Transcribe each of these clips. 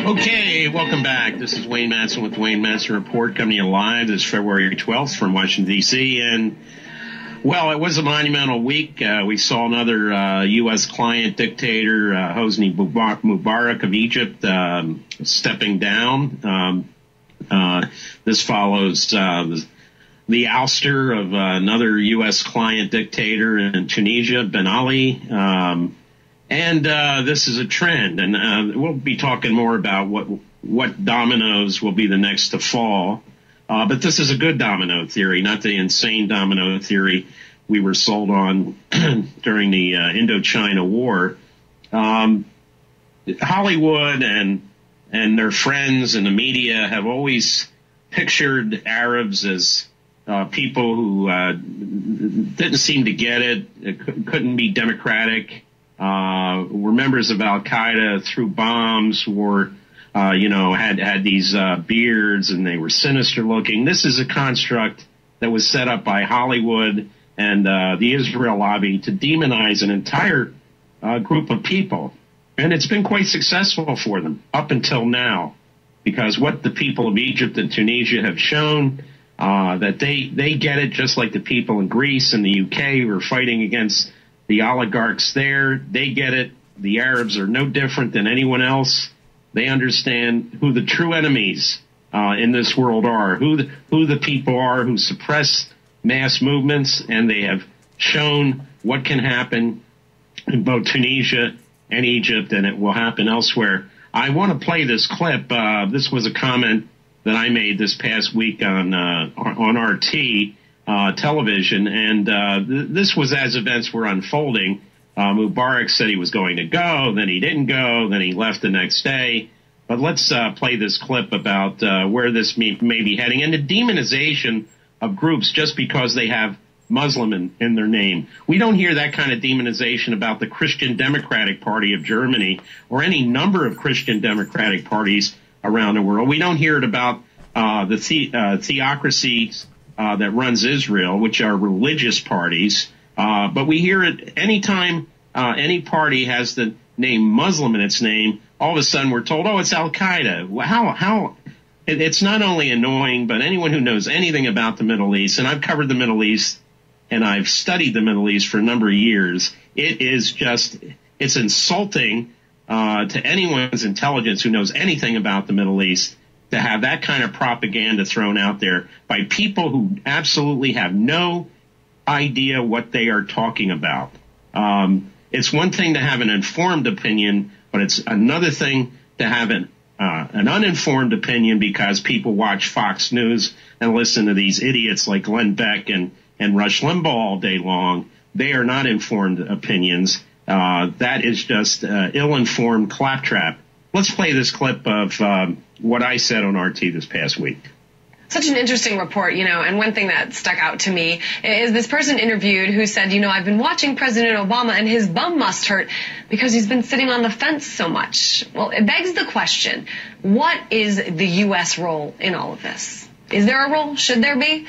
Okay, welcome back. This is Wayne Madsen with Wayne Madsen Report, coming to you live this February 12th from Washington, D.C. And, well, it was a monumental week. We saw another U.S. client dictator, Hosni Mubarak of Egypt, stepping down. This follows the ouster of another U.S. client dictator in Tunisia, Ben Ali. And this is a trend, and we'll be talking more about what dominoes will be the next to fall. But this is a good domino theory, not the insane domino theory we were sold on during the Indochina War. Hollywood and their friends and the media have always pictured Arabs as people who didn't seem to get it, couldn't be democratic. Were members of Al-Qaeda, threw bombs, were, had these beards, and they were sinister looking. This is a construct that was set up by Hollywood and the Israel lobby to demonize an entire group of people. And it's been quite successful for them up until now, because what the people of Egypt and Tunisia have shown, that they get it just like the people in Greece and the UK who are fighting against the oligarchs there. They get it. The Arabs are no different than anyone else. They understand who the true enemies in this world are, who the people are who suppress mass movements, and they have shown what can happen in both Tunisia and Egypt, and it will happen elsewhere. I want to play this clip. This was a comment that I made this past week on RT. Television, and this was as events were unfolding. Mubarak said he was going to go, then he didn't go, then he left the next day. But let's play this clip about where this may be heading, and the demonization of groups just because they have Muslim in their name. We don't hear that kind of demonization about the Christian Democratic Party of Germany or any number of Christian Democratic parties around the world. We don't hear it about the theocracies that runs Israel, which are religious parties. But we hear it anytime any party has the name Muslim in its name, all of a sudden we're told, oh, it's Al-Qaeda. How? It's not only annoying, but anyone who knows anything about the Middle East, and I've covered the Middle East, and I've studied the Middle East for a number of years, it's insulting to anyone's intelligence who knows anything about the Middle East to have that kind of propaganda thrown out there by people who absolutely have no idea what they are talking about. It's one thing to have an informed opinion, but it's another thing to have an uninformed opinion because people watch Fox News and listen to these idiots like Glenn Beck and Rush Limbaugh all day long. They are not informed opinions. That is just ill-informed claptrap. Let's play this clip of what I said on RT this past week. Such an interesting report, and one thing that stuck out to me is this person interviewed who said, I've been watching President Obama and his bum must hurt because he's been sitting on the fence so much. Well, it begs the question, what is the U.S. role in all of this? Is there a role? Should there be?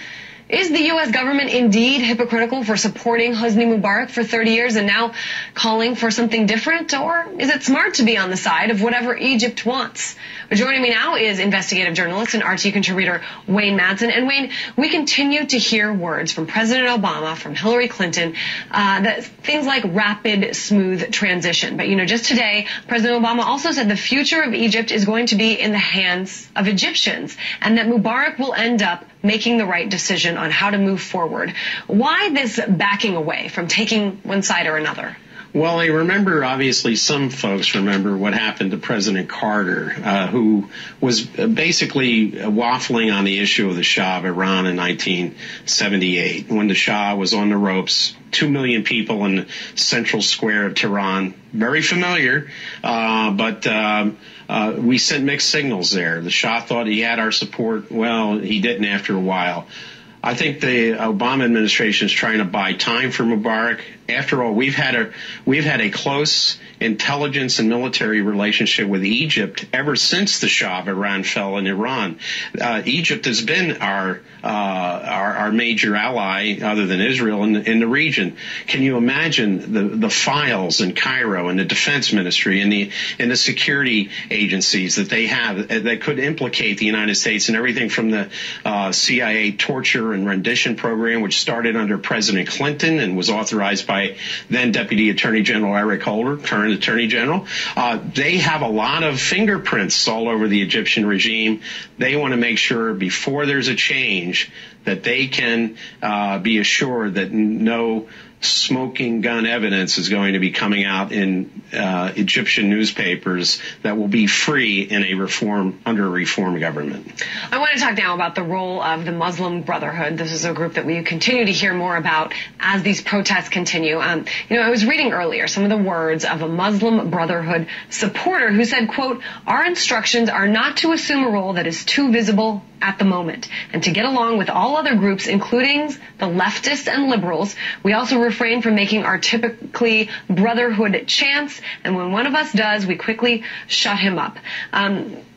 Is the U.S. government indeed hypocritical for supporting Hosni Mubarak for 30 years and now calling for something different? Or is it smart to be on the side of whatever Egypt wants? But joining me now is investigative journalist and RT contributor Wayne Madsen. And Wayne, we continue to hear words from President Obama, from Hillary Clinton, that things like rapid, smooth transition. But, just today, President Obama also said the future of Egypt is going to be in the hands of Egyptians and that Mubarak will end up making the right decision on how to move forward. Why this backing away from taking one side or another? Well, obviously some folks remember what happened to President Carter, who was basically waffling on the issue of the Shah of Iran in 1978, when the Shah was on the ropes. 2 million people in the central square of Tehran. Very familiar, but we sent mixed signals there. The Shah thought he had our support. Well, he didn't after a while. I think the Obama administration is trying to buy time for Mubarak, After all, we've had a close intelligence and military relationship with Egypt ever since the Shah of Iran fell in Iran. Egypt has been our major ally, other than Israel, in the region. Can you imagine the files in Cairo and the Defense Ministry and the security agencies that they have that could implicate the United States in everything from the CIA torture and rendition program, which started under President Clinton and was authorized by then Deputy Attorney General Eric Holder, current Attorney General. They have a lot of fingerprints all over the Egyptian regime. They want to make sure before there's a change that they can be assured that no smoking gun evidence is going to be coming out in Egyptian newspapers that will be free in under a reform government. I want to talk now about the role of the Muslim Brotherhood. This is a group that we continue to hear more about as these protests continue. I was reading earlier some of the words of a Muslim Brotherhood supporter who said, quote, "Our instructions are not to assume a role that is too visible at the moment, and to get along with all other groups, including the leftists and liberals. We also refrain from making our typically Brotherhood chants, and when one of us does, we quickly shut him up."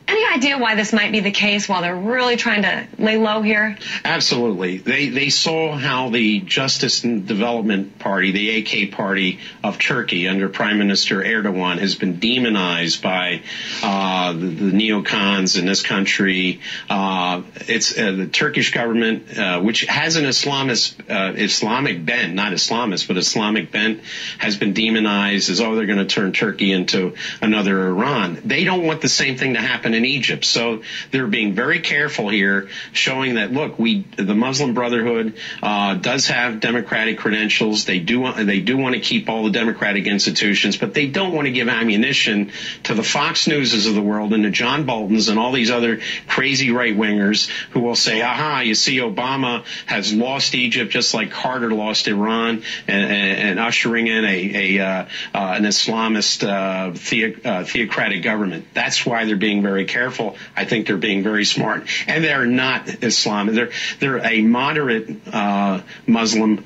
Any idea why this might be the case while they're really trying to lay low here? Absolutely. They saw how the Justice and Development Party, the AK party of Turkey under Prime Minister Erdogan, has been demonized by the neocons in this country. It's the Turkish government, which has an Islamic bent, not Islamist, but Islamic bent, has been demonized as, they're going to turn Turkey into another Iran. They don't want the same thing to happen in Egypt. So they're being very careful here, showing that, look, the Muslim Brotherhood does have democratic credentials. They do want to keep all the democratic institutions, but they don't want to give ammunition to the Fox Newses of the world and the John Boltons and all these other crazy right-wingers who will say, aha, you see, Obama has lost Egypt just like Carter lost Iran, and ushering in an Islamist theocratic government. That's why they're being very careful. I think they're being very smart. And they're not Islam. They're a moderate Muslim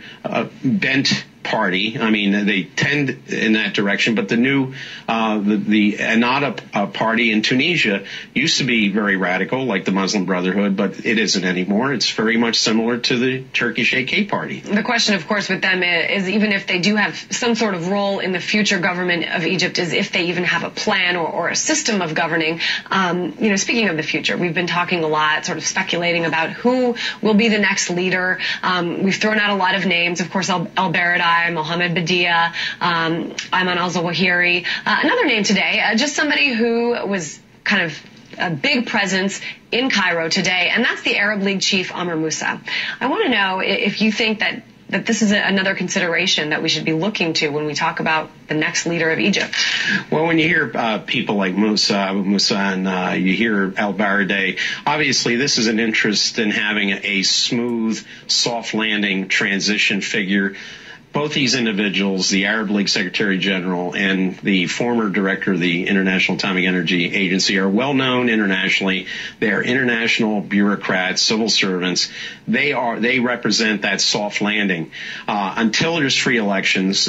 bent party. I mean, they tend in that direction. But the new the CIAda party in Tunisia used to be very radical, like the Muslim Brotherhood, but it isn't anymore. It's very much similar to the Turkish AK party. The question, of course, with them is even if they do have some sort of role in the future government of Egypt, is if they even have a plan or a system of governing. Speaking of the future, we've been talking a lot, sort of speculating about who will be the next leader. We've thrown out a lot of names, of course, al-Baradei, Mohammed Badia, Ayman al-Zawahiri. Another name today, just somebody who was kind of a big presence in Cairo today, and that's the Arab League chief Amr Moussa. I want to know if you think that this is another consideration that we should be looking to when we talk about the next leader of Egypt. Well, when you hear people like Moussa and you hear al-Baradei, obviously this is an interest in having a smooth, soft landing transition figure. Both these individuals, the Arab League Secretary General and the former director of the International Atomic Energy Agency, are well known internationally. They are international bureaucrats, civil servants. They represent that soft landing. Until there's free elections,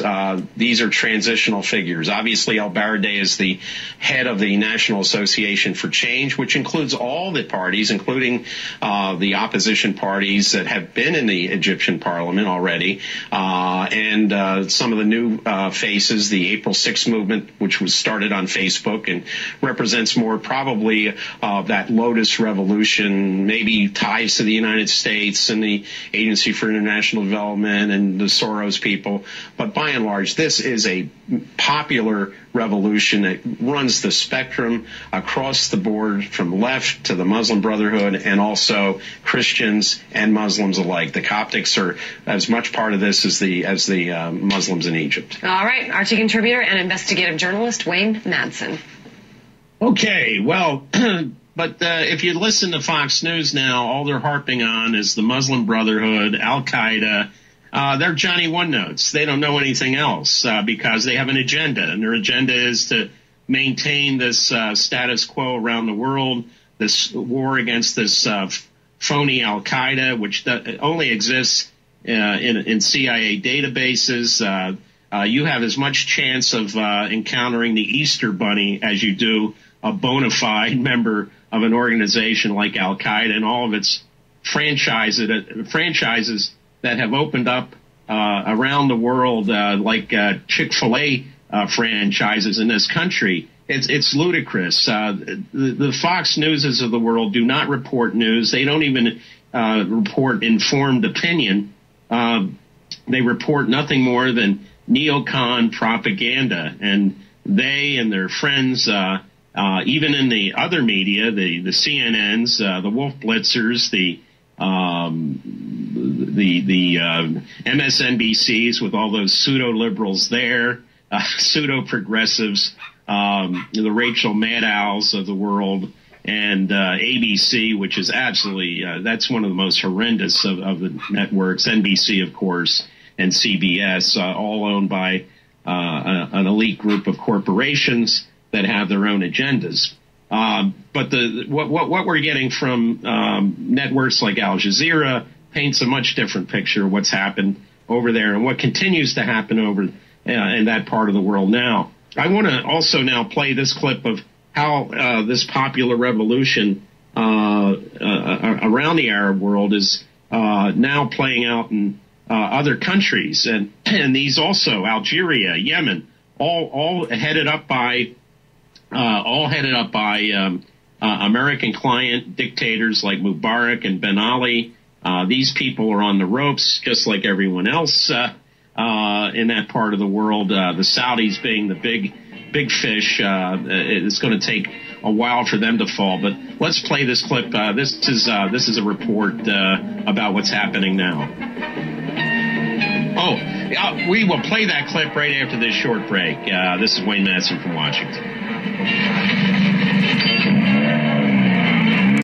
these are transitional figures. Obviously, al-Baradei is the head of the National Association for Change, which includes all the parties, including the opposition parties that have been in the Egyptian parliament already. And some of the new faces, the April 6th movement, which was started on Facebook and represents more probably that Lotus Revolution, maybe ties to the United States and the Agency for International Development and the Soros people. But by and large, this is a popular revolution that runs the spectrum across the board from left to the Muslim Brotherhood and also Christians and Muslims alike. The Coptics are as much part of this as the Muslims in Egypt. All right. Arctic contributor and investigative journalist Wayne Madsen. Okay. Well, but if you listen to Fox News now, all they're harping on is the Muslim Brotherhood, al-Qaeda. They're Johnny One-Notes. They don't know anything else because they have an agenda, and their agenda is to maintain this status quo around the world, this war against this phony al-Qaeda, which only exists in CIA databases. you have as much chance of encountering the Easter Bunny as you do a bona fide member of an organization like Al-Qaeda and all of its franchises that have opened up around the world, like Chick-fil-A franchises in this country. It's ludicrous. The Fox Newses of the world do not report news. They don't even report informed opinion. They report nothing more than neocon propaganda, and they and their friends, even in the other media, the CNNs, the Wolf Blitzers, the MSNBCs with all those pseudo-liberals there, pseudo-progressives, the Rachel Maddows of the world, and ABC, which is absolutely, that's one of the most horrendous of the networks, NBC, of course, and CBS, all owned by an elite group of corporations that have their own agendas. But what we're getting from networks like Al Jazeera paints a much different picture of what's happened over there and what continues to happen over in that part of the world now. I want to also now play this clip of how this popular revolution around the Arab world is now playing out in other countries, and these also, Algeria, Yemen, all headed up by American client dictators like Mubarak and Ben Ali. These people are on the ropes, just like everyone else in that part of the world. The Saudis being the big fish. It's going to take a while for them to fall. But let's play this clip. This is a report about what's happening now. We will play that clip right after this short break. This is Wayne Madsen from Washington.